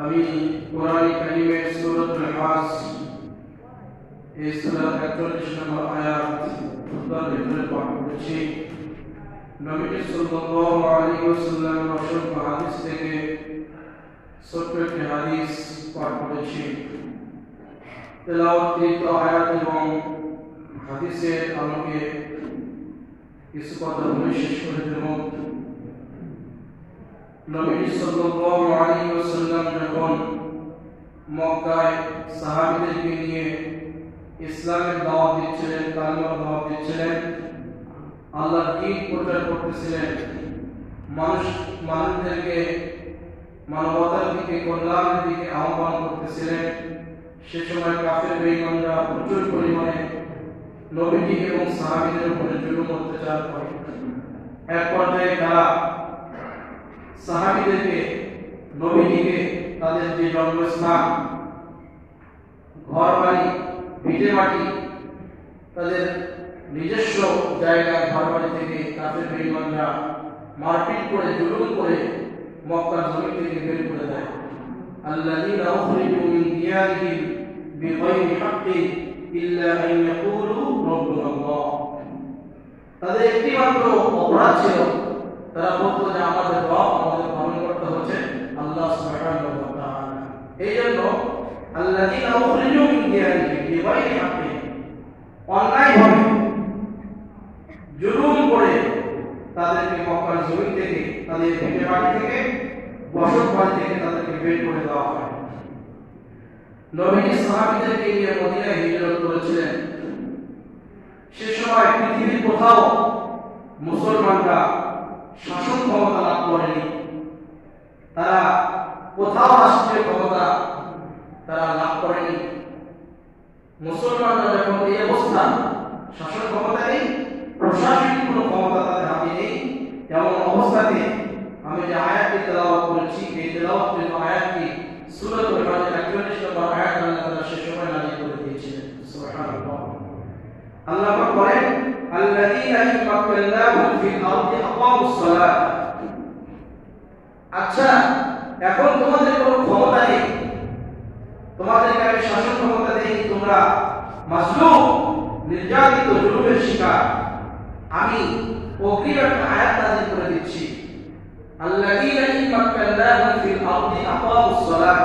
আমি কোরআন কারীমের সূরাতুল হাস এই সূরার 41 নম্বর আয়াত খুতবার ভিতরে পাঠ করেছি। নবী সাল্লাল্লাহু আলাইহি ওয়াসাল্লাম অসংখ্য হাদিস থেকে ছোট্ট একটি হাদিস পাঠ করেছি। তেলাওয়াতকৃত আয়াত এবং হাদিসের আলোকে কিছু কথা বলে শেষ করে দেব। নবী সাল্লাল্লাহু আলাইহি ওয়াসাল্লাম যখন মক্কায় সাহাবীদেরকে নিয়ে ইসলামের দাওয়াত দিচ্ছিলেন, কালেমার দাওয়াত দিচ্ছিলেন, আল্লাহর দ্বীন প্রচার করতেছিলেন, মানুষদেরকে মানবতার দিকে, কল্যাণের দিকে আহ্বান করতেছিলেন, সে সময় কাফের বেঈমানরা প্রচুর পরিমাণে নবীজি এবং সাহাবীদের উপরে জুলুম অত্যাচার করে। এক পর্যায়ে তারা সাহাবীদেরকে, নবীজিকে তাদের যে জন্মস্থান, ঘর বাড়ি, ভিটে মাটি, তাদের নিজস্ব জায়গায় ঘর বাড়ি থেকে কাফের বেঈমানরা মারপিট করে, জুলুম করে মক্কার জমি থেকে বের করে দেয়। আল্লাযীনা উখরিজু মিন দিয়ারিহিম বিগাইরি হাক্কিন ইল্লা আন ইয়াকুলু রাব্বুনা আল্লাহ। তাদের একটি মাত্র অপরাধ ছিল, তারা বলতো যে আমাদের রব, আমাদের পালনকর্তা হচ্ছে আল্লাহ সুবহানাহু ওয়া তাআলা। এইজন্য আল্লাযীনা উখরিজু মিন দিয়ারিহিম বিগাইরি হাক্কিন, অন্যায়ভাবে জুলুম করে তাদেরকে মক্কার জমি থেকে, তাদের ভিটে বাড়ি থেকে, বসত বাড়ি থেকে তাদেরকে বের করে দেওয়া হয়। নবীজি সাহাবীদেরকে নিয়ে মদিনায় হিজরত করেছিলেন। সে সময় পৃথিবীর কোথাও মুসলমানরা শাসন ক্ষমতা লাভ করেনি, তারা কোথাও রাষ্ট্রীয় ক্ষমতা তারা লাভ করেনি। মুসলমানরা যখন এই অবস্থা, শাসন ক্ষমতা নেই, প্রশাসনিক কোনো ক্ষমতা তাদের হাতে নেই, এমন অবস্থাতে আমি যে আয়াতটি তেলাওয়াত করেছি, এই তেলাওয়াতের আয়াতটি সূরাতুল হাজের 41 নম্বর আয়াত আল্লাহ তাআলা সে সময় নাযিল করে দিয়েছিলেন। সুবহানাল্লাহ। আল্লাহ পাক বলেন, আল্লাযীনা ইমাক্কাল্লাহুম ফিল আরদি আকামুস সালাত। আচ্ছা, এখন তোমাদের কোনো ক্ষমতা নেই, তোমাদেরকে আমি শাসন ক্ষমতা দেই, তোমরা মাজলুম, নির্যাতিত, জুলুমের শিকার। আমি অগ্রিম একটা আয়াত নাযিল করে দিচ্ছি, আল্লাযীনা ইমাক্কাল্লাহুম ফিল আরদি আকামুস সালাত।